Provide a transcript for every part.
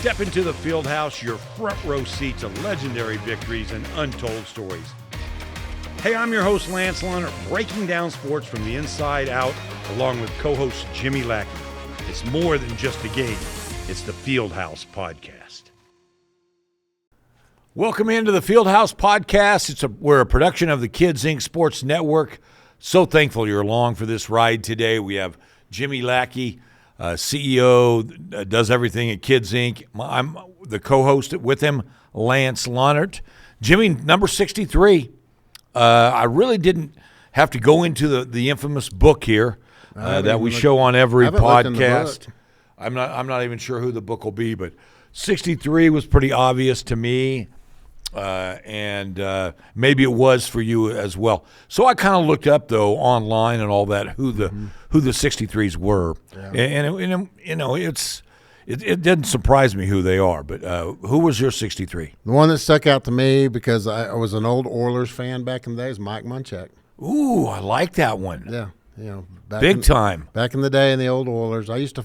Step into the Fieldhouse, your front row seat to legendary victories and untold stories. Hey, I'm your host, Lance Leonard, breaking down sports from the inside out, along with co-host Jimmy Lackey. It's more than just a game. It's the Fieldhouse Podcast. Welcome into the Fieldhouse Podcast. We're a production of the Kids Inc. Sports Network. So thankful you're along for this ride today. We have Jimmy Lackey, CEO, does everything at Kids Inc. I'm the co-host with him, Lance Leonard. Jimmy, number 63. I really didn't have to go into the infamous book here that we show on every podcast. I'm not even sure who the book will be, but 63 was pretty obvious to me, and maybe it was for you as well. So I kind of looked up though online and all that who the 63s were, and you know it didn't surprise me who they are. But who was your 63? The one that stuck out to me because I was an old Oilers fan back in the day is Mike Munchak. Ooh, I like that one. Yeah, big time. Back in the day in the old Oilers, I used to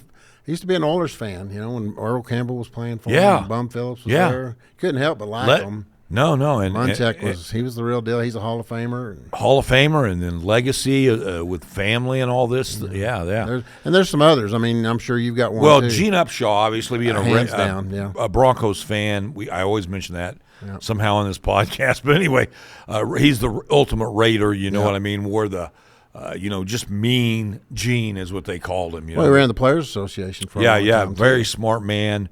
be an Oilers fan, when Earl Campbell was playing for them, and Bum Phillips was there. Couldn't help but like him. No, and Munchak he was the real deal. He's a Hall of Famer. And then legacy with family and all this. Yeah. There's some others. I mean, I'm sure you've got one. Well, too. Gene Upshaw, obviously being a Broncos fan. I always mention that somehow on this podcast. But anyway, he's the ultimate Raider. You know what I mean? Wore the just mean Gene is what they called him. Well, he ran the Players Association for a long time, very smart man.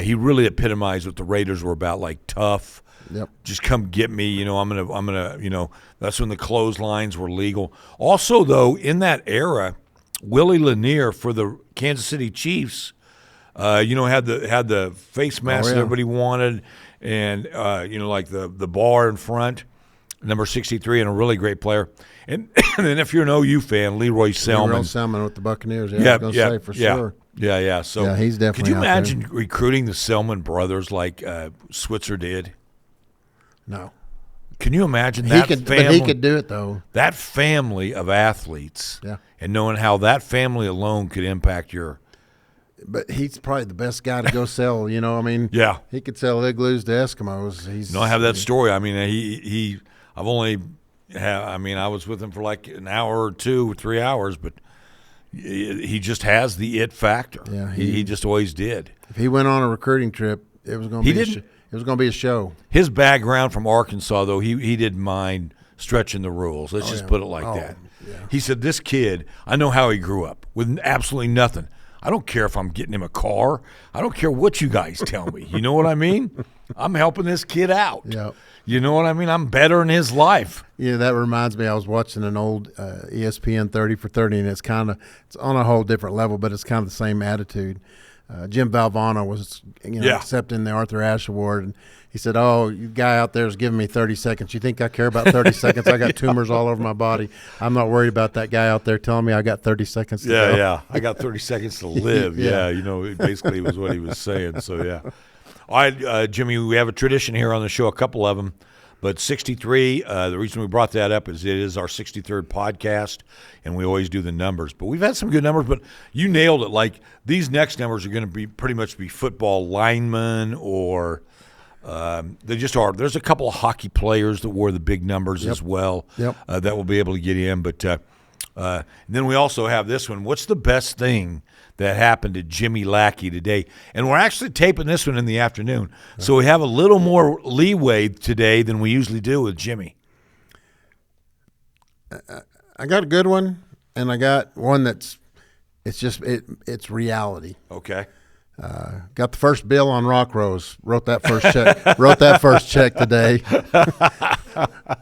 He really epitomized what the Raiders were about, like tough. Yep. Just come get me. I'm gonna. That's when the clotheslines were legal. Also, though, in that era, Willie Lanier for the Kansas City Chiefs, had the face mask that everybody wanted, and like the bar in front, number 63, and a really great player. And then if you're an OU fan, Leroy Selman. Leroy Selman with the Buccaneers. I was going to say for sure. Yeah. So he's definitely. Could you imagine recruiting the Selman brothers like Switzer did? No. Can you imagine that family? But he could do it, though. That family of athletes, and knowing how that family alone could impact your. But he's probably the best guy to go sell. Yeah. He could sell igloos to Eskimos. I have that story. I mean, I was with him for like an hour or 2 or 3 hours, but he just has the it factor. Yeah, he just always did. If he went on a recruiting trip, it was going to be. It was going to be a show. His background from Arkansas, though, he didn't mind stretching the rules. Let's just put it like that. Yeah. He said, this kid, I know how he grew up with absolutely nothing. I don't care if I'm getting him a car. I don't care what you guys tell me. You know what I mean? I'm helping this kid out. Yep. You know what I mean? I'm bettering his life. Yeah, that reminds me. I was watching an old ESPN 30 for 30, and it's on a whole different level, but it's kind of the same attitude. Jim Valvano was accepting the Arthur Ashe Award, and he said, "Oh, you guy out there is giving me 30 seconds. You think I care about 30 seconds? I got tumors all over my body. I'm not worried about that guy out there telling me I got 30 seconds to go." Yeah, I got 30 seconds to live. Basically was what he was saying. So, yeah. All right, Jimmy, we have a tradition here on the show, a couple of them. But 63, the reason we brought that up is it is our 63rd podcast, and we always do the numbers. But we've had some good numbers, but you nailed it. Like, these next numbers are going to be pretty much be football linemen or they just are. There's a couple of hockey players that wore the big numbers as well that will be able to get in. But then we also have this one. What's the best thing that happened to Jimmy Lackey today? And we're actually taping this one in the afternoon, so we have a little more leeway today than we usually do with Jimmy. I got a good one, and I got one that's it's reality. Okay. Got the first bill on Rock Rose. Wrote that first check today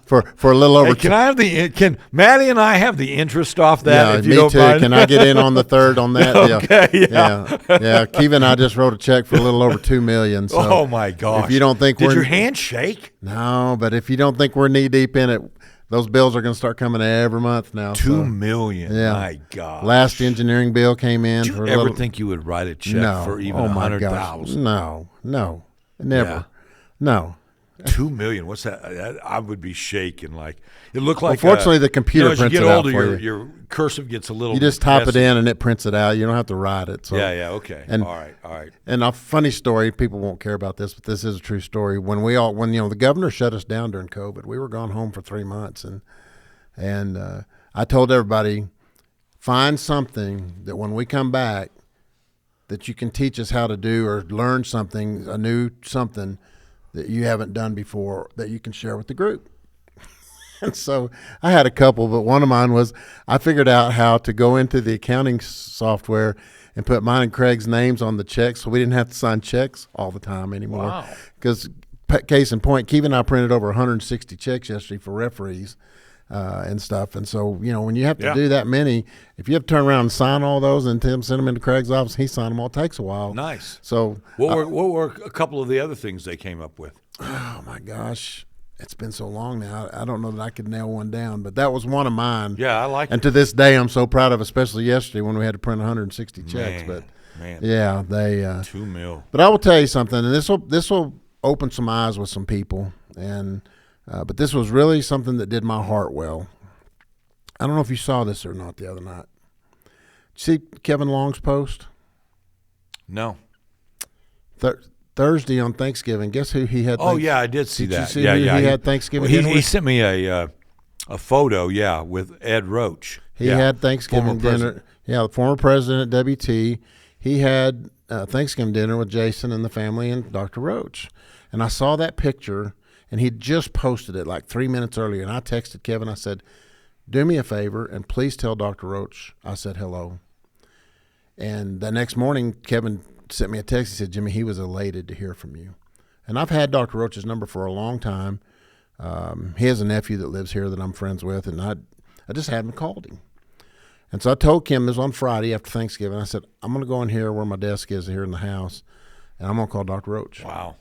for a little over. Hey, can Maddie and I have the interest off that? Yeah, if you me don't too. mind? Can I get in on the third on that? Okay, yeah. Kiva and I just wrote a check for a little over $2 million. So oh my gosh! If you don't think did your hand shake? No, but if you don't think we're knee deep in it, those bills are going to start coming every month now. $2 million. Yeah. My God. Last engineering bill came in. Did you ever think you would write a check for even $100,000? No, never. Yeah. No. $2 million. What's that? I would be shaking. Like it looked like. Fortunately, the computer as you prints get it out older, for your cursive gets a little. You just type messy. it in and it prints it out. You don't have to write it. So. Yeah. Okay. And, all right. And a funny story. People won't care about this, but this is a true story. When the governor shut us down during COVID, we were gone home for 3 months, and I told everybody, find something that when we come back, that you can teach us how to do or learn something, a new something that you haven't done before that you can share with the group. And so I had a couple, but one of mine was I figured out how to go into the accounting software and put mine and Craig's names on the checks so we didn't have to sign checks all the time anymore. Wow. Because case in point, Keith and I printed over 160 checks yesterday for referees and stuff. And so, when you have to do that many, if you have to turn around and sign all those and Tim send them into Craig's office, he signed them all. It takes a while. Nice. So what were a couple of the other things they came up with? Oh, my gosh. It's been so long now. I don't know that I could nail one down, but that was one of mine. Yeah, I like it. And to this day, I'm so proud of, especially yesterday when we had to print 160 checks. Man. Yeah, they $2 million. But I will tell you something, and this will open some eyes with some people. And but this was really something that did my heart well. I don't know if you saw this or not the other night. See Kevin Long's post? No. Thursday on Thanksgiving, guess who he had? Oh yeah, I did see that. Did you see who he had Thanksgiving? He sent me a photo. Yeah, with Ed Roach. He had Thanksgiving dinner. Yeah, the former president at WT. He had Thanksgiving dinner with Jason and the family and Dr. Roach. And I saw that picture, and he just posted it like 3 minutes earlier. And I texted Kevin. I said, "Do me a favor and please tell Dr. Roach I said hello." And the next morning, Kevin sent me a text. He said, "Jimmy, he was elated to hear from you." And I've had Dr. Roach's number for a long time. He has a nephew that lives here that I'm friends with, and I just hadn't called him. And so I told Kim, this was on Friday after Thanksgiving, I said, "I'm going to go in here where my desk is here in the house, and I'm going to call Dr. Roach." Wow.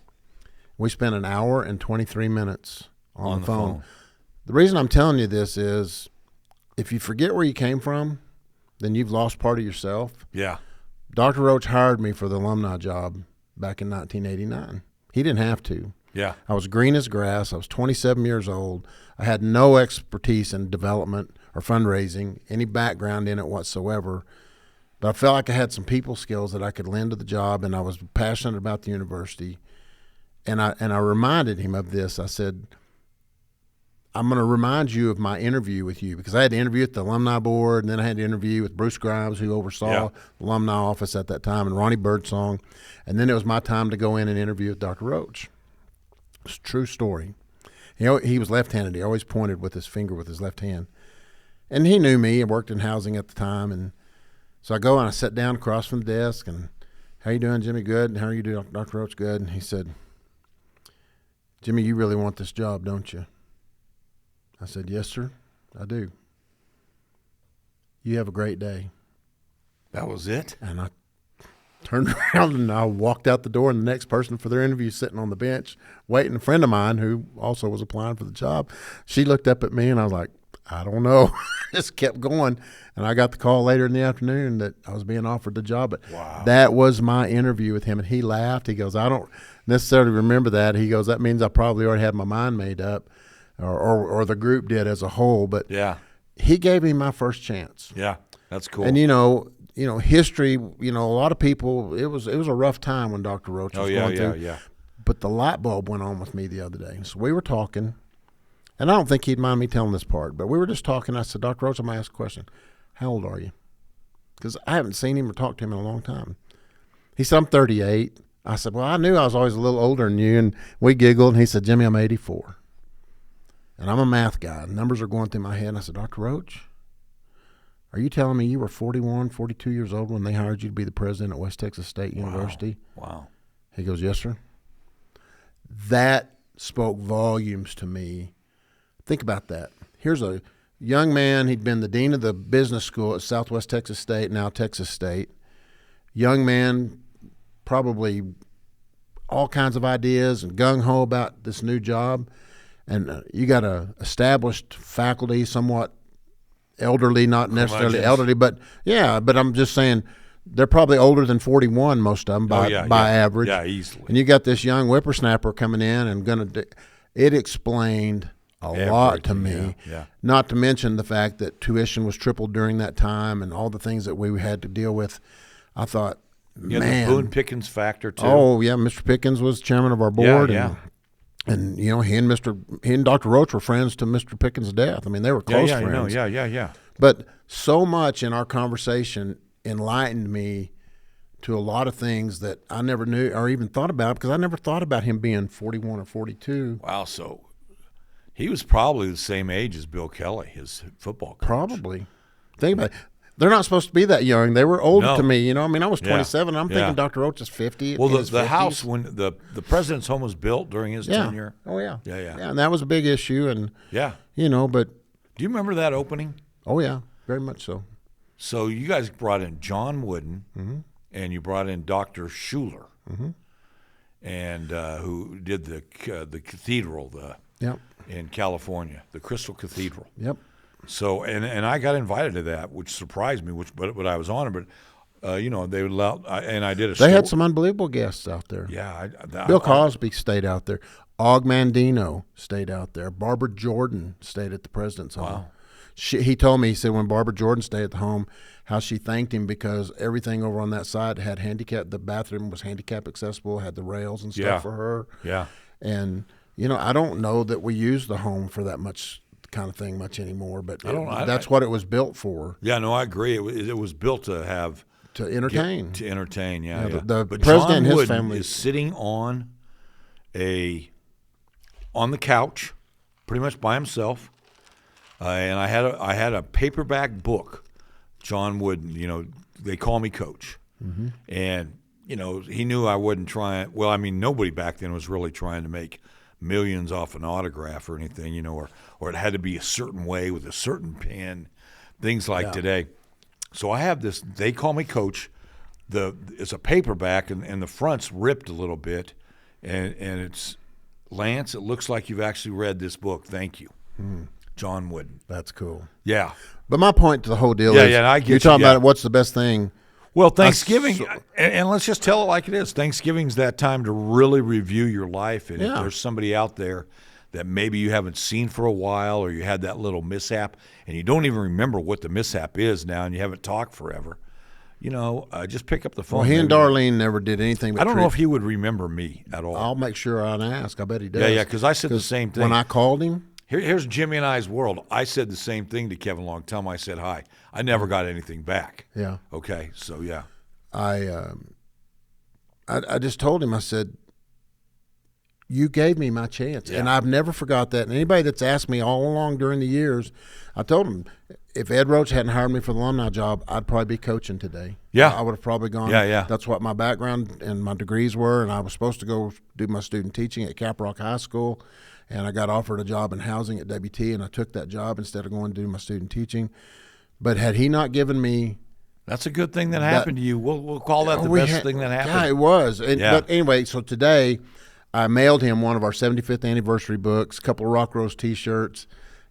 We spent an hour and 23 minutes on the phone. The reason I'm telling you this is if you forget where you came from, then you've lost part of yourself. Yeah. Dr. Roach hired me for the alumni job back in 1989. He didn't have to. Yeah. I was green as grass. I was 27 years old. I had no expertise in development or fundraising, any background in it whatsoever. But I felt like I had some people skills that I could lend to the job, and I was passionate about the university. And I reminded him of this. I said, "I'm going to remind you of my interview with you," because I had to interview at the alumni board, and then I had to interview with Bruce Grimes, who oversaw the alumni office at that time, and Ronnie Birdsong. And then it was my time to go in and interview with Dr. Roach. It's a true story. He was left-handed. He always pointed with his finger with his left hand. And he knew me. I worked in housing at the time. And so I go and I sat down across from the desk, and, "How you doing, Jimmy?" "Good." "And how are you doing, Dr. Roach?" "Good." And he said, "Jimmy, you really want this job, don't you?" I said, "Yes, sir, I do." "You have a great day." That was it? And I turned around and I walked out the door, and the next person for their interview sitting on the bench waiting, a friend of mine who also was applying for the job, she looked up at me, and I was like, "I don't know." Just kept going. And I got the call later in the afternoon that I was being offered the job. But that was my interview with him. And he laughed. He goes, "I don't necessarily remember that." He goes, "That means I probably already had my mind made up, or the group did as a whole." But he gave me my first chance. Yeah, that's cool. And, history, a lot of people, it was a rough time when Dr. Roach was going through. Yeah. But the light bulb went on with me the other day. So we were talking, and I don't think he'd mind me telling this part, but we were just talking. I said, "Dr. Roach, I'm going to ask a question. How old are you?" Because I haven't seen him or talked to him in a long time. He said, "I'm 38. I said, "Well, I knew I was always a little older than you." And we giggled, and he said, "Jimmy, I'm 84. And I'm a math guy. Numbers are going through my head." And I said, "Dr. Roach, are you telling me you were 41, 42 years old when they hired you to be the president at West Texas State University?" Wow. He goes, "Yes, sir." That spoke volumes to me. Think about that. Here's a young man. He'd been the dean of the business school at Southwest Texas State, now Texas State. Young man, probably all kinds of ideas and gung-ho about this new job. And you got a established faculty, somewhat elderly, not necessarily elderly, but I'm just saying they're probably older than 41, most of them by average. Yeah, easily. And you got this young whippersnapper coming in and it explained a lot to me. Yeah. Not to mention the fact that tuition was tripled during that time and all the things that we had to deal with. I thought, man. The Boone Pickens factor, too. Oh, yeah. Mr. Pickens was chairman of our board. Yeah. And he and Dr. Roach were friends to Mr. Pickens' death. I mean, they were close friends. Yeah. But so much in our conversation enlightened me to a lot of things that I never knew or even thought about, because I never thought about him being 41 or 42. Wow, so he was probably the same age as Bill Kelly, his football coach. Probably. Think about it. They're not supposed to be that young. They were older to me. I mean, I was 27. I'm thinking Dr. Roach is 50. Well, the house, when the president's home was built during his tenure. Oh, yeah. Yeah, and that was a big issue. And, but. Do you remember that opening? Oh, yeah, very much so. So you guys brought in John Wooden, and you brought in Dr. Schuler, and who did the cathedral in California, the Crystal Cathedral. Yep. So and I got invited to that, which surprised me. But I was honored. But they would allow, and I did a. They had some unbelievable guests out there. Yeah, Bill Cosby stayed out there. Og Mandino stayed out there. Barbara Jordan stayed at the president's home. Wow. He told me, he said when Barbara Jordan stayed at the home, how she thanked him because everything over on that side had handicap. The bathroom was handicap accessible, had the rails and stuff for her. Yeah. And I don't know that we use the home for that much kind of thing much anymore, but that's what it was built for. Yeah, no, I agree. It was built to have to entertain. But president John and his Wooden family is sitting on the couch, pretty much by himself, and I had a paperback book. John Wooden, they call me Coach, and he knew I wasn't trying. Well, I mean, nobody back then was really trying to make millions off an autograph or anything, or it had to be a certain way with a certain pen, things like today. So I have this. They call me Coach. It's a paperback, and the front's ripped a little bit, and it's Lance. It looks like you've actually read this book. Thank you, John Wooden. That's cool. Yeah. But my point to the whole deal is, I get you're talking about what's the best thing. Well, Thanksgiving, and let's just tell it like it is. Thanksgiving's that time to really review your life. And if there's somebody out there that maybe you haven't seen for a while, or you had that little mishap, and you don't even remember what the mishap is now, and you haven't talked forever, just pick up the phone. Well, he and Darlene never did anything but I don't know if he would remember me at all. I'll make sure I ask. I bet he does. Yeah, because I said the same thing. When I called him. Here's Jimmy and I's world. I said the same thing to Kevin Long. Tell him I said hi. I never got anything back. Yeah. Okay, so yeah. I just told him, I said, you gave me my chance. And I've never forgot that. And anybody that's asked me all along during the years, I told him, if Ed Roach hadn't hired me for the alumni job, I'd probably be coaching today. Yeah. I would have probably gone. Yeah. That's what my background and my degrees were. And I was supposed to go do my student teaching at Caprock High School. And I got offered a job in housing at WT, and I took that job instead of going to do my student teaching. But had he not given me. That's a good thing that happened to you. We'll call that the best thing that happened. Yeah, it was. But anyway, so today I mailed him one of our 75th anniversary books, a couple of Rock Rose T-shirts,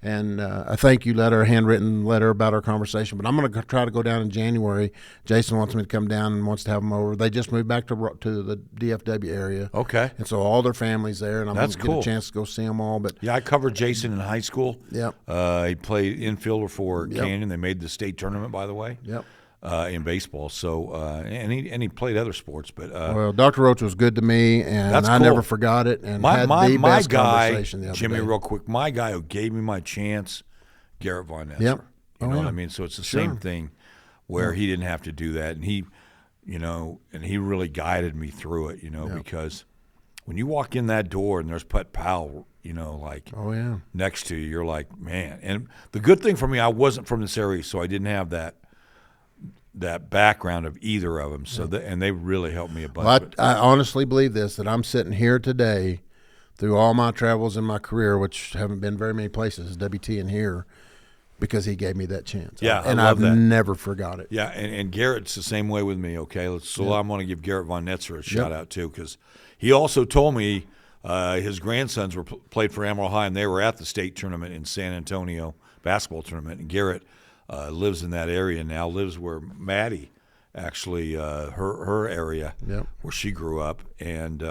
and a thank you letter, a handwritten letter about our conversation. But I'm going to try to go down in January. Jason wants me to come down and wants to have them over. They just moved back to the DFW area. Okay. And so all their family's there, and I'm going to get a chance to go see them all. But yeah, I covered Jason in high school. Yep. He played infielder for Canyon. They made the state tournament, by the way. Yep. In baseball, so and he played other sports, but well, Dr. Roach was good to me, and I never forgot it. And had the best conversation the other Jimmy, day. real quick, my guy who gave me my chance, Garrett Von Netzer. Yep. You know what I mean? So it's the same thing, where he didn't have to do that, and he really guided me through it. Because when you walk in that door and there's Putt Powell, next to you, you're like, man. And the good thing for me, I wasn't from this area, so I didn't have that background of either of them, and they really helped me a bunch. Well, I honestly believe this, that I'm sitting here today through all my travels in my career, which haven't been very many places, WT and here, because he gave me that chance. Yeah, and I love I've never forgot it. Yeah, and Garrett's the same way with me, okay? I'm going to give Garrett Von Netzer a shout-out, too, because he also told me his grandsons played for Amarillo High, and they were at the state tournament in San Antonio, basketball tournament, and Garrett lives in that area now, lives where Maddie actually, her area Yep. where she grew up, and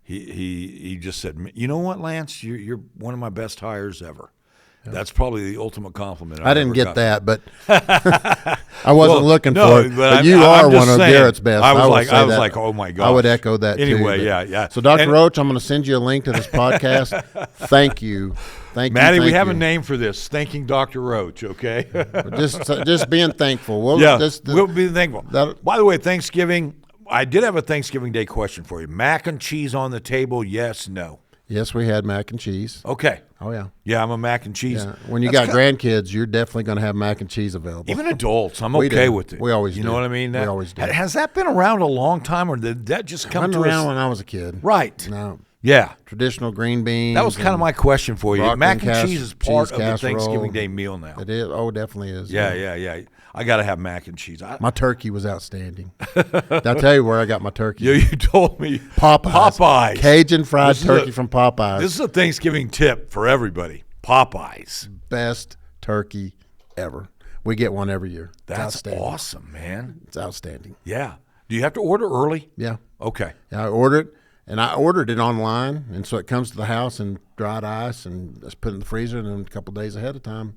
he just said, "You know what, Lance? You're one of my best hires ever." Yep. That's probably the ultimate compliment. I didn't get that, but I wasn't looking for it. But you are one of Garrett's best. I was like, oh my god. I would echo that anyway, too. Yeah. So, Dr. Roach, I'm going to send you a link to this podcast. Thank you. Maddie, we have a name for this. Thanking Dr. Roach, okay? just being thankful. We'll be thankful. By the way, Thanksgiving, I did have a Thanksgiving Day question for you. Mac and cheese on the table, yes, no? Yes, we had mac and cheese. Okay. Oh, yeah. Yeah, I'm a mac and cheese. Yeah. When you got grandkids, you're definitely going to have mac and cheese available. Even adults, I'm okay with it. We always do. You know what I mean? We always do. Has that been around a long time, or did that just come to us? Around when I was a kid. Right. No. Yeah. Traditional green beans. That was kind of my question for you. Mac and cheese is part of the casserole. Thanksgiving Day meal now. It is. Oh, it definitely is. Yeah. I got to have mac and cheese. My turkey was outstanding. Did I tell you where I got my turkey? Yeah, you told me. Popeyes. Cajun fried turkey from Popeyes. This is a Thanksgiving tip for everybody. Popeyes. Best turkey ever. We get one every year. That's awesome, man. It's outstanding. Yeah. Do you have to order early? Yeah. Okay. Yeah, I ordered it online, and so it comes to the house in dried ice, and it's put in the freezer, and then a couple days ahead of time,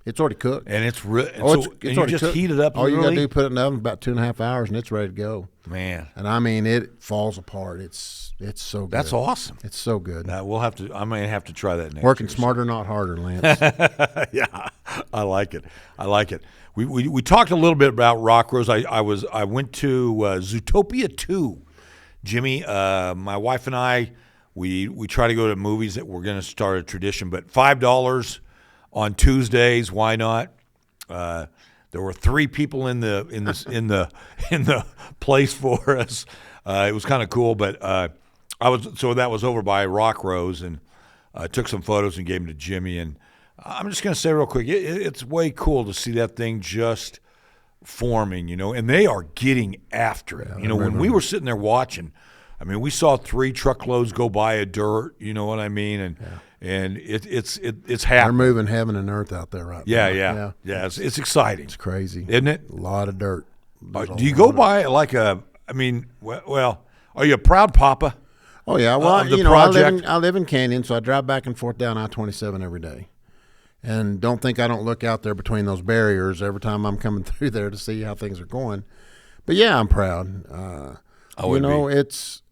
it's already cooked. And it's it's you just cooked. heat it up. All you got to do is put it in the oven about 2.5 hours, and it's ready to go. Man. And I mean, it falls apart. It's so good. That's awesome. It's so good. I may have to try that next. Working smarter, not harder, Lance. Yeah, I like it. We talked a little bit about Rock Rose. I went to Zootopia 2. Jimmy, my wife and I, we try to go to movies. That we're going to start a tradition, but $5 on Tuesdays. Why not? There were 3 people in the place for us. It was kind of cool, but that was over by Rock Rose, and I took some photos and gave them to Jimmy. And I'm just going to say real quick, it's way cool to see that thing just forming, and they are getting after it. Yeah, when we were sitting there watching, I mean, we saw 3 truckloads go by of dirt. You know what I mean? And it's happening. They're moving heaven and earth out there right now. Yeah. It's exciting. It's crazy, isn't it? A lot of dirt. Do you go by like a? I mean, well, are you a proud papa? Oh yeah. Well, I live in Canyon, so I drive back and forth down I-27 every day. And don't think I don't look out there between those barriers every time I'm coming through there to see how things are going. But yeah, I'm proud.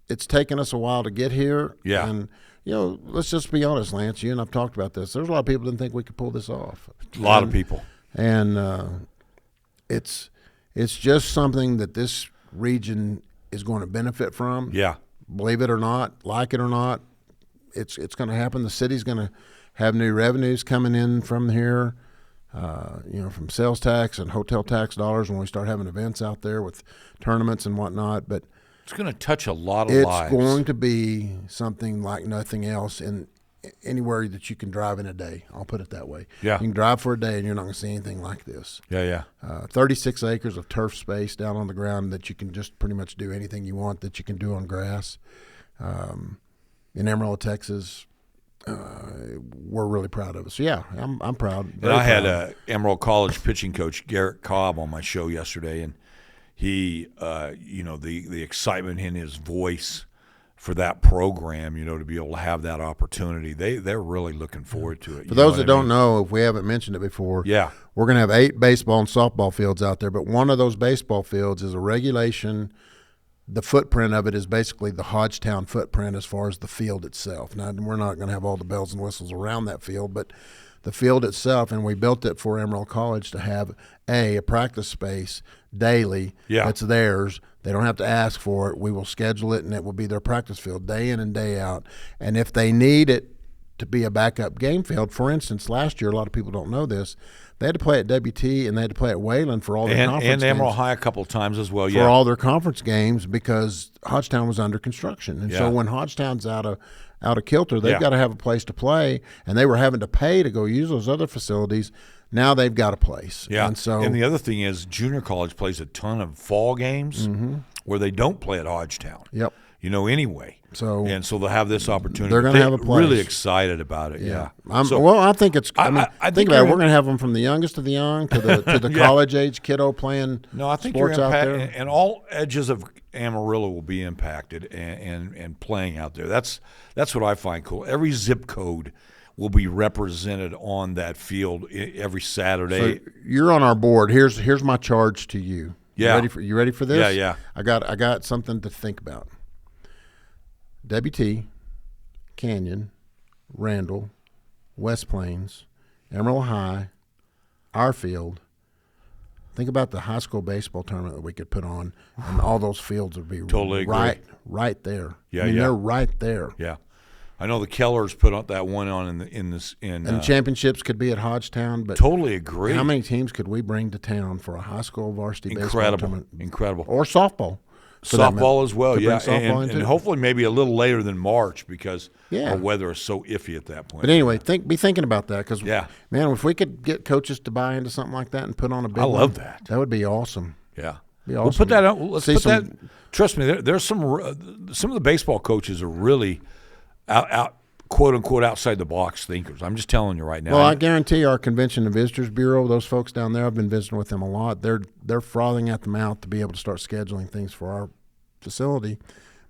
It's taken us a while to get here. Yeah. And let's just be honest, Lance. You and I've talked about this. There's a lot of people that didn't think we could pull this off. A lot of people. And it's just something that this region is going to benefit from. Yeah. Believe it or not, like it or not, it's going to happen. The city's going to have new revenues coming in from here, from sales tax and hotel tax dollars when we start having events out there with tournaments and whatnot. But it's going to touch a lot of lives. It's going to be something like nothing else in anywhere that you can drive in a day. I'll put it that way. Yeah. You can drive for a day and you're not going to see anything like this. Yeah. 36 acres of turf space down on the ground that you can just pretty much do anything you want that you can do on grass. In Amarillo, Texas, we're really proud of it. So yeah, I'm proud. And I had Emerald College pitching coach Garrett Cobb on my show yesterday, and he, the excitement in his voice for that program, to be able to have that opportunity, they're really looking forward to it. For those that don't know, if we haven't mentioned it before, we're going to have 8 baseball and softball fields out there, but one of those baseball fields is a regulation. The footprint of it is basically the Hodgetown footprint as far as the field itself. Now, we're not going to have all the bells and whistles around that field, but the field itself, and we built it for Emerald College to have a practice space daily that's theirs. They don't have to ask for it. We will schedule it, and it will be their practice field day in and day out. And if they need it to be a backup game field, for instance, last year, a lot of people don't know this, they had to play at WT and they had to play at Wayland for all their conference games. And Emerald High a couple of times as well, for all their conference games because Hodgetown was under construction. And so when Hodgetown's out of kilter, they've got to have a place to play, and they were having to pay to go use those other facilities. Now they've got a place. Yeah. And the other thing is junior college plays a ton of fall games where they don't play at Hodgetown. Yep. anyway. So they'll have this opportunity. They're going to have a place. Really excited about it. Yeah. I think it's. I think about it. We're going to have them from the youngest of the young to the college age kiddo playing. No, I think sports you're out there, and all edges of Amarillo will be impacted and playing out there. That's what I find cool. Every zip code will be represented on that field every Saturday. So you're on our board. Here's my charge to you. Yeah. You ready for this? Yeah. I got something to think about. WT, Canyon, Randall, West Plains, Amarillo High, our field. Think about the high school baseball tournament that we could put on, and all those fields would be totally right there. Yeah, they're right there. Yeah, I know the Kellers put up that one on in and championships could be at Hodgetown. But totally agree. How many teams could we bring to town for a high school varsity baseball tournament? Incredible. Or softball. Softball as well, yeah, and hopefully maybe a little later than March because our weather is so iffy at that point. But anyway, be thinking about that because, man, if we could get coaches to buy into something like that and put on a big I love that. That would be awesome. Yeah. Be awesome. We'll put that out. Let's put that. Trust me, there's some of the baseball coaches are really out quote unquote outside the box thinkers. I'm just telling you right now. Well, I guarantee our Convention and Visitors Bureau, those folks down there, I've been visiting with them a lot. They're frothing at the mouth to be able to start scheduling things for our facility.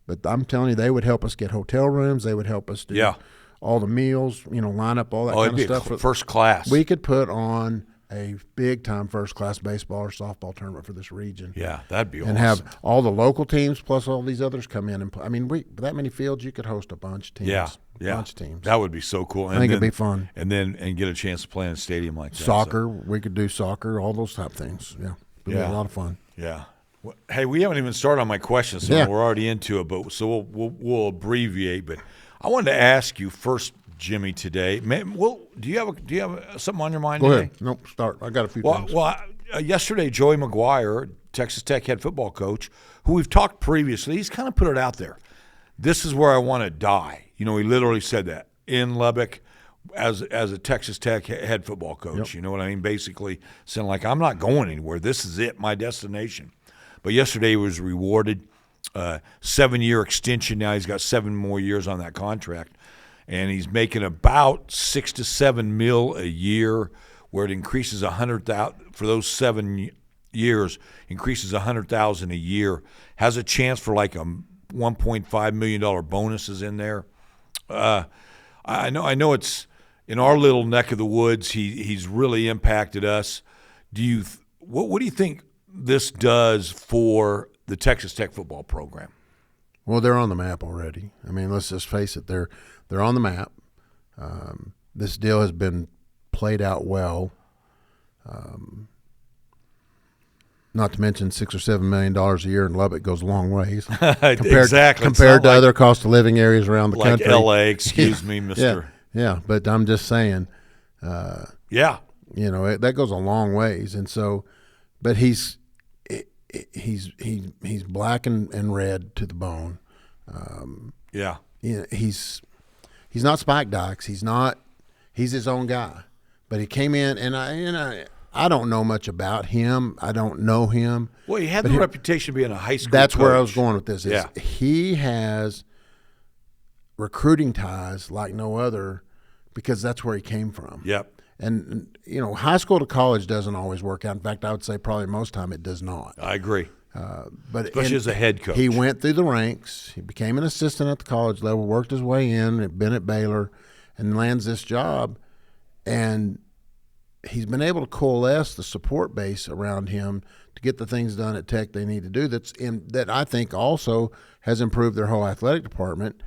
But I'm telling you, they would help us get hotel rooms. They would help us do all the meals, line up all that kind of stuff. First class. We could put on a big-time first-class baseball or softball tournament for this region. Yeah, that'd be awesome. And have all the local teams plus all these others come in and play. I mean, with that many fields, you could host a bunch of teams. Yeah. Bunch of teams. That would be so cool. I think it'd be fun. And get a chance to play in a stadium like that. Soccer, we could do soccer, all those type of things. Yeah, it'd be a lot of fun. Yeah. Hey, we haven't even started on my questions, so we're already into it. But so we'll abbreviate. But I wanted to ask you first, Jimmy, today. Do you have something on your mind Go today? ahead. Nope. Start. I got a few things. Well, yesterday, Joey McGuire, Texas Tech head football coach, who we've talked previously, he's kind of put it out there. This is where I want to die. He literally said that in Lubbock as a Texas Tech head football coach. Yep. You know what I mean? Basically saying, like, I'm not going anywhere. This is it, my destination. But yesterday he was rewarded 7-year extension. Now he's got 7 more years on that contract. And he's making about $6 to $7 million a year, where it increases $100,000 for those 7 years. Increases $100,000 a year. Has a chance for like a $1.5 million bonuses in there. I know it's in our little neck of the woods. He's really impacted us. What do you think this does for the Texas Tech football program? Well, they're on the map already. I mean, let's just face it. They're on the map. This deal has been played out well. Not to mention $6 or $7 million a year in Lubbock goes a long ways compared to other cost of living areas around the country. Like L.A., excuse me, Mr. Yeah, but I'm just saying. That goes a long ways, and so, but he's black and red to the bone. He's not Spike Dykes. He's his own guy. But he came in, and I don't know much about him. I don't know him. Well, he had the reputation of being a high school That's coach. Where I was going with this. He has recruiting ties like no other because that's where he came from. Yep. And, high school to college doesn't always work out. In fact, I would say probably most time it does not. I agree. But especially as a head coach. He went through the ranks. He became an assistant at the college level, worked his way in, had been at Baylor, and lands this job. And he's been able to coalesce the support base around him to get the things done at Tech they need to do. That I think also has improved their whole athletic department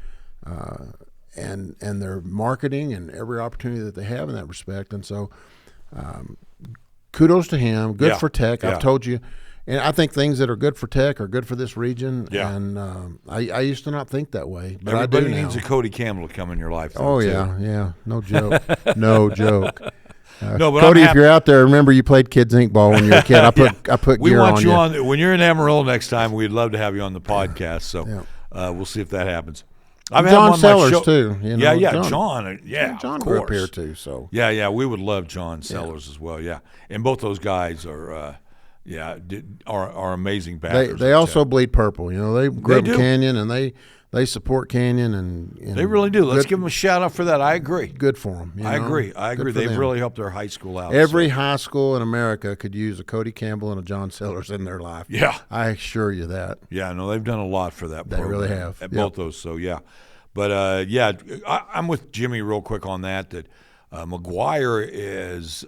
and their marketing and every opportunity that they have in that respect. And so, kudos to him. Good for Tech. I've told you. And I think things that are good for Tech are good for this region. Yeah. And I used to not think that way, but everybody I do now. needs a Cody Campbell to come in your life. Oh, yeah. No joke. No joke. No, but Cody, if you're out there, remember you played Kids Inc. ball when you were a kid. I put we gear want on you you. on when you're in Amarillo next time. We'd love to have you on the podcast. So we'll see if that happens. I've John Sellers too. John. John grew up here too. So we would love John Sellers as well. Yeah, and both those guys are amazing backers. They also bleed purple. They grew up in Canyon, and they support Canyon, and they really do. Let's give them a shout out for that. I agree. Good for them. I agree. They've really helped their high school out. Every high school in America could use a Cody Campbell and a John Sellers in their life. Yeah, I assure you that. Yeah, no, they've done a lot for that. They really have at both those. So yeah, but I'm with Jimmy real quick on that. That McGuire is.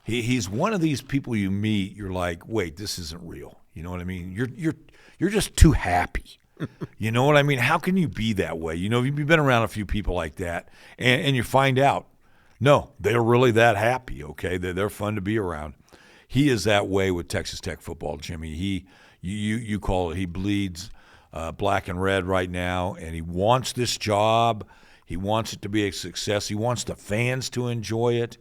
He's one of these people you meet. You're like, wait, this isn't real. You know what I mean? You're just too happy. You know what I mean? How can you be that way? You know, you've been around a few people like that, and you find out, no, they're really that happy. Okay, they're fun to be around. He is that way with Texas Tech football, Jimmy. You call it. He bleeds black and red right now, and he wants this job. He wants it to be a success. He wants the fans to enjoy it.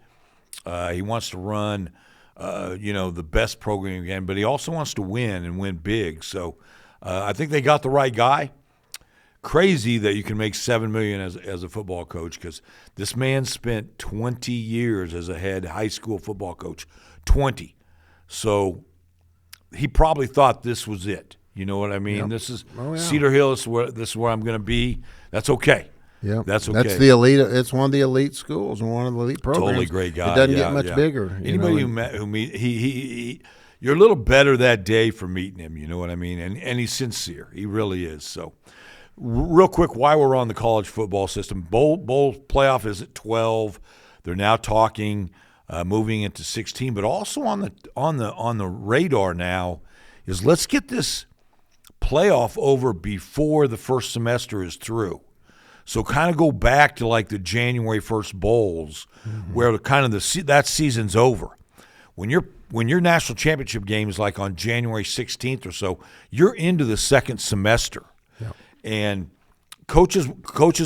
He wants to run, the best program again, but he also wants to win and win big. So I think they got the right guy. Crazy that you can make $7 million as a football coach, because this man spent 20 years as a head high school football coach, 20. So he probably thought this was it. You know what I mean? Yep. This is Cedar Hill. This is where I'm going to be. That's okay. Yeah, that's okay. That's the elite. It's one of the elite schools and one of the elite programs. Totally great guy. It doesn't get much bigger. Anybody who meet he you're a little better that day for meeting him. You know what I mean? And he's sincere. He really is. So, real quick, while we're on the college football system, bowl playoff is at 12. They're now talking moving into 16, but also on the radar now is let's get this playoff over before the first semester is through. So kind of go back to like the January 1st bowls, where that season's over. When your national championship game is like on January 16th or so, you're into the second semester, and coaches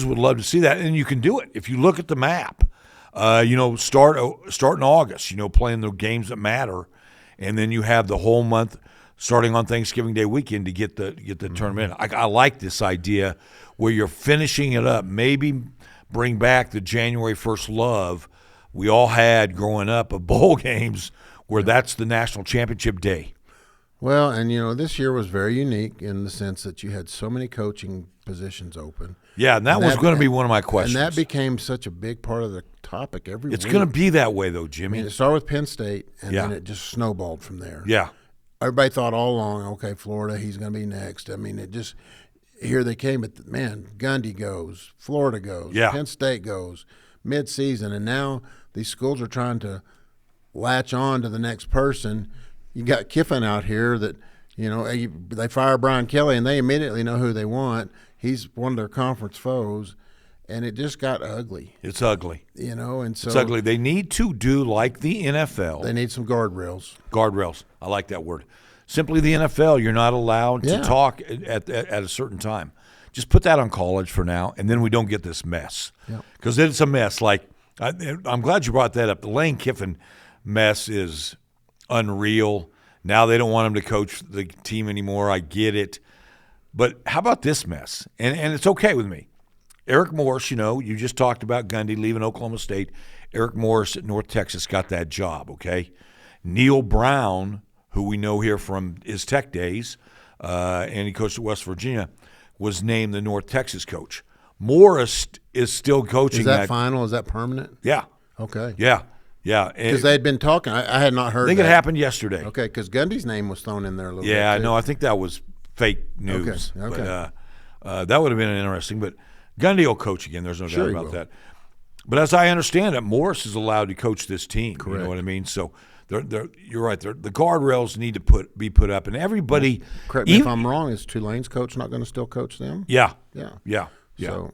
would love to see that, and you can do it if you look at the map. Start in August. Playing the games that matter, and then you have the whole month starting on Thanksgiving Day weekend to get the tournament. I like this idea where you're finishing it up. Maybe bring back the January 1st love we all had growing up of bowl games, where that's the national championship day. Well, and this year was very unique in the sense that you had so many coaching positions open. Yeah, and that was going to be one of my questions. And that became such a big part of the topic every week. It's going to be that way, though, Jimmy. It started with Penn State, and then it just snowballed from there. Yeah. Everybody thought all along, okay, Florida, he's going to be next. I mean, it just – here they came, but, man, Gundy goes, Florida goes, Penn State goes, mid-season, and now these schools are trying to latch on to the next person. You got Kiffin out here that, they fire Brian Kelly, and they immediately know who they want. He's one of their conference foes, and it just got ugly. It's ugly. And so – it's ugly. They need to do like the NFL. They need some guardrails. Guardrails. I like that word. Simply the NFL, you're not allowed to talk at a certain time. Just put that on college for now, and then we don't get this mess. Because it's a mess. Like, I'm glad you brought that up. The Lane Kiffin mess is unreal. Now they don't want him to coach the team anymore. I get it. But how about this mess? And it's okay with me. Eric Morris, you just talked about Gundy leaving Oklahoma State. Eric Morris at North Texas got that job, okay? Neil Brown, who we know here from his Tech days, and he coached at West Virginia, was named the North Texas coach. Morris is still coaching. Is that final? Is that permanent? Yeah. Okay. Yeah. Because they had been talking. I had not heard. I think it happened yesterday. Okay, because Gundy's name was thrown in there a little bit. Yeah, too. no, I think that was fake news. Okay. But that would have been interesting. But Gundy will coach again. There's no doubt about that. But as I understand it, Morris is allowed to coach this team. Correct. You know what I mean? So you're right. The guardrails need to be put up, and everybody. Correct me if I'm wrong. Is Tulane's coach not going to still coach them? Yeah. So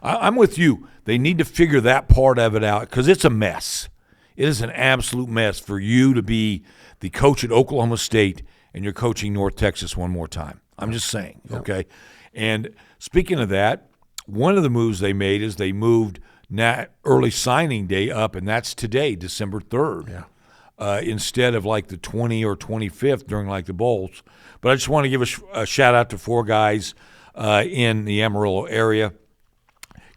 I'm with you. They need to figure that part of it out, because it's a mess. It is an absolute mess for you to be the coach at Oklahoma State and you're coaching North Texas one more time. I'm just saying, okay? And speaking of that, one of the moves they made is they moved early signing day up, and that's today, December 3rd, instead of like the 20 or 25th during like the bowls. But I just want to give a shout-out to four guys in the Amarillo area.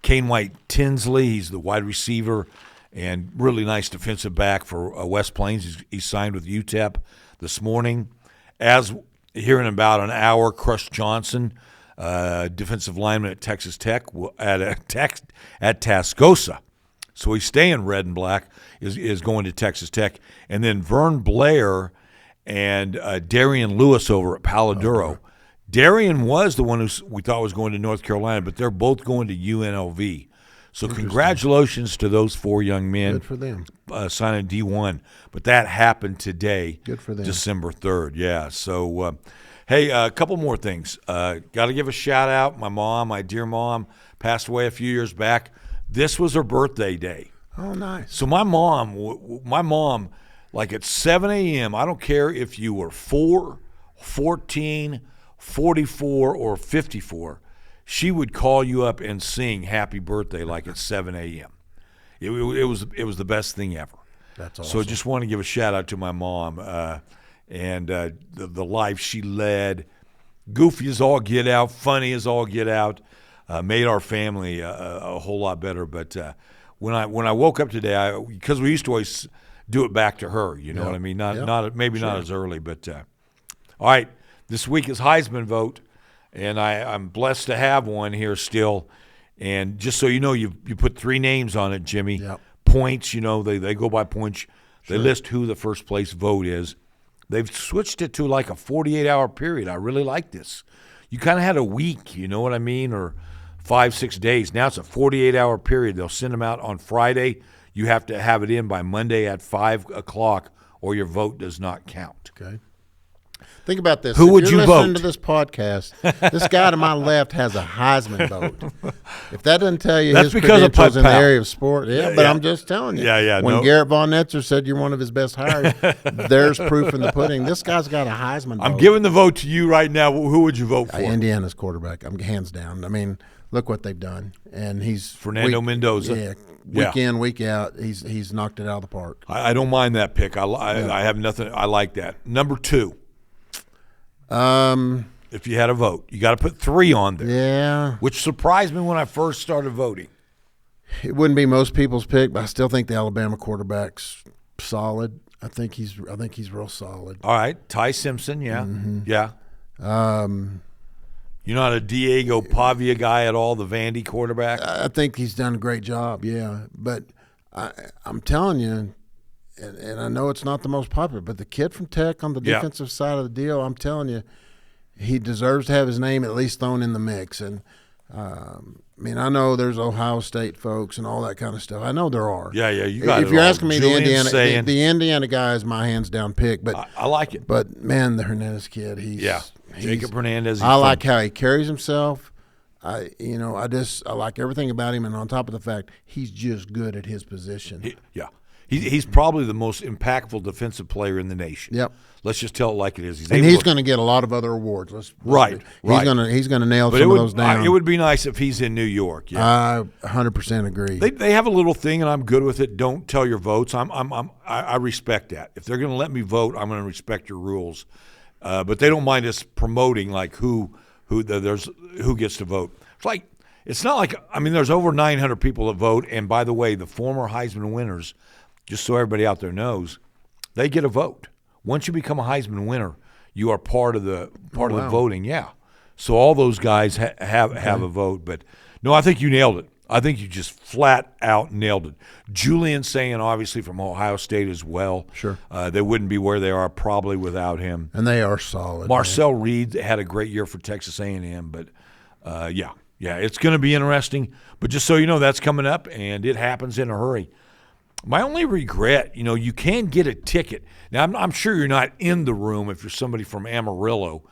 Kane White Tinsley, he's the wide receiver and really nice defensive back for West Plains. He signed with UTEP this morning, as here in about an hour, Crush Johnson, defensive lineman at Texas Tech, at Tascosa. So he's staying red and black, is going to Texas Tech. And then Vern Blair and Darian Lewis over at Palo Duro. Okay. Darian was the one who we thought was going to North Carolina, but they're both going to UNLV. So congratulations to those 4 young men. Good for them. Signing D1. But that happened today. Good for them. December 3rd, yeah. So, hey, a couple more things. Got to give a shout-out. My mom, my dear mom, passed away a few years back. This was her birthday day. Oh, nice. So my mom, like at 7 a.m., I don't care if you were 4, 14, 44, or 54, she would call you up and sing happy birthday like at 7 a.m. It was the best thing ever. That's awesome. So I just want to give a shout out to my mom and the life she led. Goofy as all get out, funny as all get out, made our family a whole lot better. But when I woke up today, because we used to always do it back to her, you know what I mean? Not as early, but all right. This week is Heisman vote. And I'm blessed to have one here still. And just so you know, you put 3 names on it, Jimmy. Yep. Points, they go by points. They list who the first place vote is. They've switched it to like a 48-hour period. I really like this. You kind of had a week, you know what I mean, or 5-6 days. Now it's a 48-hour period. They'll send them out on Friday. You have to have it in by Monday at 5 o'clock or your vote does not count. Okay. Think about this. Who would you vote? If you're listening to this podcast, this guy to my left has a Heisman vote. If that doesn't tell you his credentials in the area of sport, but I'm just telling you. When Garrett Von Netzer said you're one of his best hires, there's proof in the pudding. This guy's got a Heisman vote. I'm giving the vote to you right now. Who would you vote for? Indiana's quarterback. I'm hands down. I mean, look what they've done. And he's Fernando Mendoza. Yeah. Week in, week out, he's knocked it out of the park. I don't mind that pick. I have nothing. I like that. Number 2. If you had a vote, you got to put 3 on there. Yeah. Which surprised me when I first started voting. It wouldn't be most people's pick, but I still think the Alabama quarterback's solid. I think he's real solid. All right, Ty Simpson, yeah. Mm-hmm. Yeah. You're not a Diego Pavia guy at all, the Vandy quarterback? I think he's done a great job, yeah. But I'm telling you, and I know it's not the most popular, but the kid from Tech on the defensive side of the deal, I'm telling you, he deserves to have his name at least thrown in the mix. And, I mean, I know there's Ohio State folks and all that kind of stuff. I know there are. Yeah, you got it. If you're asking me, the Indiana guy is my hands-down pick. But I like it. But, man, the Hernandez kid, Jacob Hernandez. I like how he carries himself. I like everything about him, and on top of the fact, he's just good at his position. He's probably the most impactful defensive player in the nation. Yep. Let's just tell it like it is. He's going to get a lot of other awards. He's going to nail some of those down. It would be nice if he's in New York. Yeah. I 100% agree. They have a little thing, and I'm good with it. Don't tell your votes. I respect that. If they're going to let me vote, I'm going to respect your rules. But they don't mind us promoting like who gets to vote. It's not like there's over 900 people that vote, and by the way, the former Heisman winners, just so everybody out there knows, they get a vote. Once you become a Heisman winner, you are part of the voting. Yeah, so all those guys have a vote. But no, I think you nailed it. I think you just flat out nailed it. Julian saying, obviously from Ohio State as well. Sure, they wouldn't be where they are probably without him. And they are solid. Marcel Reed had a great year for Texas A&M, but yeah, it's going to be interesting. But just so you know, that's coming up, and it happens in a hurry. My only regret, you can get a ticket. Now, I'm sure you're not in the room if you're somebody from Amarillo,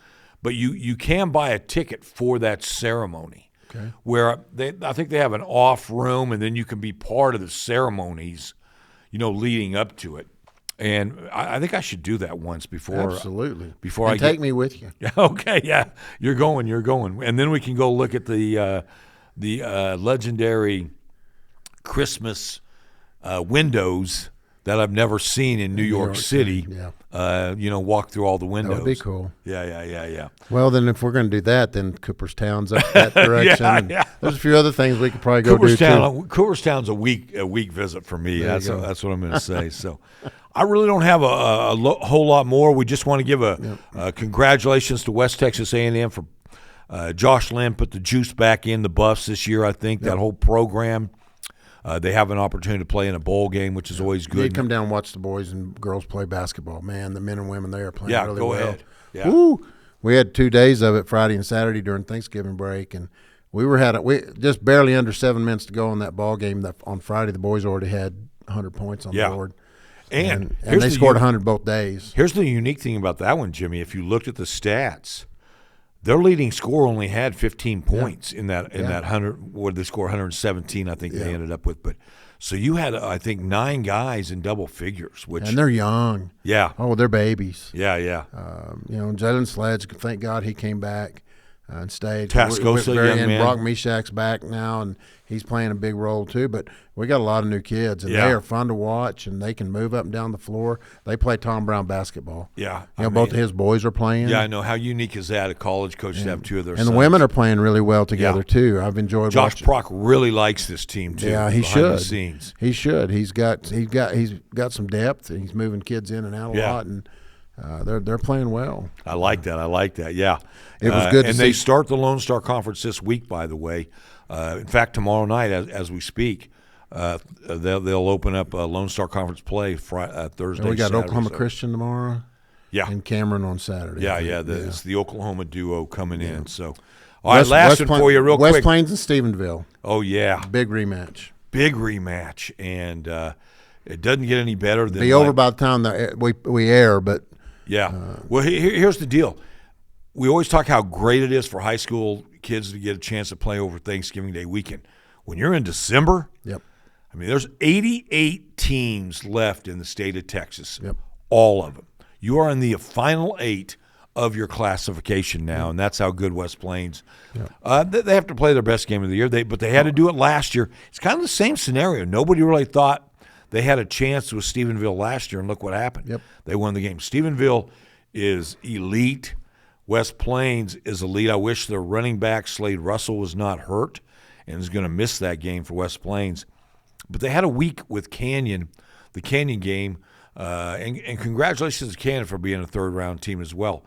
but you can buy a ticket for that ceremony. Okay. Where I think they have an off room, and then you can be part of the ceremonies, leading up to it. And I think I should do that once before. Absolutely. Before take me with you. Yeah. Okay. Yeah. You're going. And then we can go look at the legendary Christmas windows that I've never seen in New York City. Yeah. Walk through all the windows. That would be cool. Yeah. Well, then if we're going to do that, then Cooperstown's up that direction. Yeah. There's a few other things we could probably go do too. Cooperstown's a week visit for me. That's what I'm going to say. So I really don't have a whole lot more. We just want to give a congratulations to West Texas A&M for Josh Lynn put the juice back in the Buffs this year. I think that whole program. They have an opportunity to play in a bowl game, which is always good. You come down and watch the boys and girls play basketball. Man, the men and women there are playing really well. Yeah, go ahead. Yeah. Woo! We had 2 days of it, Friday and Saturday during Thanksgiving break, and we just barely under 7 minutes to go in that ball game. That on Friday, the boys already had 100 points on the board, and they scored 100 both days. Here's the unique thing about that one, Jimmy. If you looked at the stats, their leading scorer only had 15 points in that 100. What did they score? 117, I think they ended up with. But so you had, I think, 9 guys in double figures, and they're young. Yeah. Oh, they're babies. Yeah. Jalen Sledge. Thank God he came back and stayed. Tascosa, young man. Brock Meshach's back now, and he's playing a big role too. But we got a lot of new kids, and they are fun to watch, and they can move up and down the floor. They play Tom Brown basketball. Yeah, both of his boys are playing. Yeah, I know. How unique is that? A college coach to have 2 of their sons. And the women are playing really well together too. I've enjoyed. Josh Prock really likes this team too. Yeah, he should. The scenes. He should. He's got some depth, and he's moving kids in and out a lot, and they're playing well. I like that. Yeah, it was good. And they start the Lone Star Conference this week, by the way. In fact, tomorrow night, as we speak, they'll open up Lone Star Conference play Thursday. And we got Saturday, Oklahoma Christian tomorrow. Yeah, and Cameron on Saturday. It's the Oklahoma duo coming in. So, all right, last one for you, real quick. West Plains and Stephenville. Oh yeah, big rematch, and it doesn't get any better than be over by the time that we air. But well, here's the deal. We always talk how great it is for high school kids to get a chance to play over Thanksgiving Day weekend. When you're in December, I mean, there's 88 teams left in the state of Texas, all of them. You are in the final 8 of your classification now, and that's how good West Plains. They have to play their best game of the year, but they had to do it last year. It's kind of the same scenario. Nobody really thought they had a chance with Stephenville last year, and look what happened. They won the game. Stephenville is elite. West Plains is elite. I wish their running back, Slade Russell, was not hurt and is going to miss that game for West Plains. But they had a week with Canyon, the Canyon game, and congratulations to Canyon for being a third-round team as well.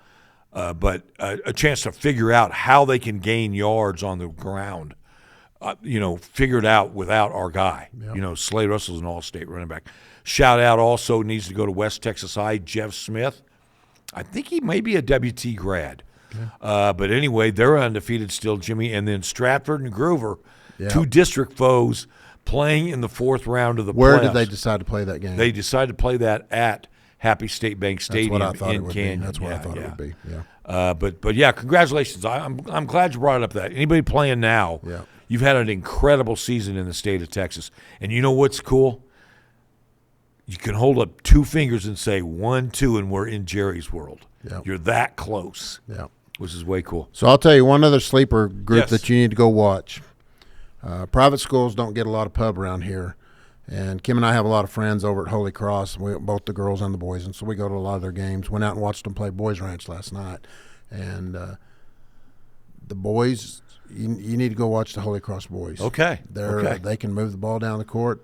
But a chance to figure out how they can gain yards on the ground, figure it out without our guy. Slade Russell's an all-state running back. Shout out also needs to go to West Texas High, Jeff Smith. I think he may be a WT grad. But anyway, they're undefeated still, Jimmy. And then Stratford and Groover, 2 district foes playing in the 4th round of the playoffs. Where did they decide to play that game? They decided to play that at Happy State Bank Stadium in Canyon. That's what I thought it would be. But yeah, congratulations. I'm glad you brought it up. That anybody playing now, you've had an incredible season in the state of Texas. And you know what's cool? You can hold up 2 fingers and say 1, 2, and we're in Jerry's world. You're that close. Which is way cool. So I'll tell you one other sleeper group that you need to go watch. Private schools don't get a lot of pub around here. And Kim and I have a lot of friends over at Holy Cross, both the girls and the boys, and so we go to a lot of their games. Went out and watched them play Boys Ranch last night. And the boys, you need to go watch the Holy Cross boys. Okay. They can move the ball down the court.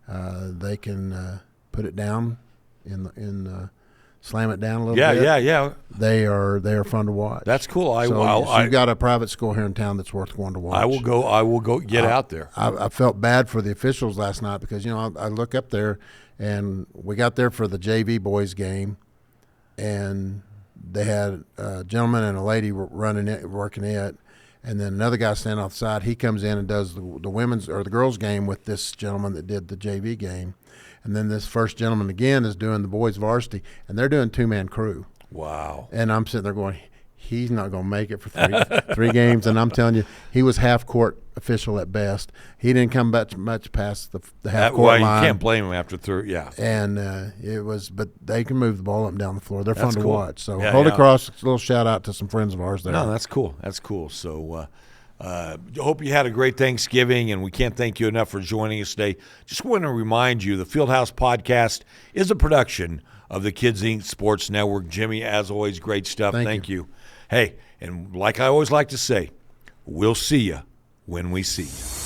They can put it down slam it down a little bit. Yeah. They are fun to watch. That's cool. You've got a private school here in town that's worth going to watch. I will go get out there. I felt bad for the officials last night because I look up there and we got there for the JV boys game, and they had a gentleman and a lady working it. And then another guy standing off the side, he comes in and does the women's or the girls' game with this gentleman that did the JV game. And then this first gentleman again is doing the boys' varsity, and they're doing 2-man crew. Wow. And I'm sitting there going, he's not going to make it for three games. And I'm telling you, he was half-court official at best. He didn't come much past the half-court line. You can't blame him after 3, And but they can move the ball up and down the floor. They're fun to watch. So yeah, Holy Cross, a little shout-out to some friends of ours there. No, that's cool. So Hope you had a great Thanksgiving, and we can't thank you enough for joining us today. Just want to remind you, the Fieldhouse Podcast is a production of the Kids Inc. Sports Network. Jimmy, as always, great stuff. Thank you. Hey, and like I always like to say, we'll see you when we see you.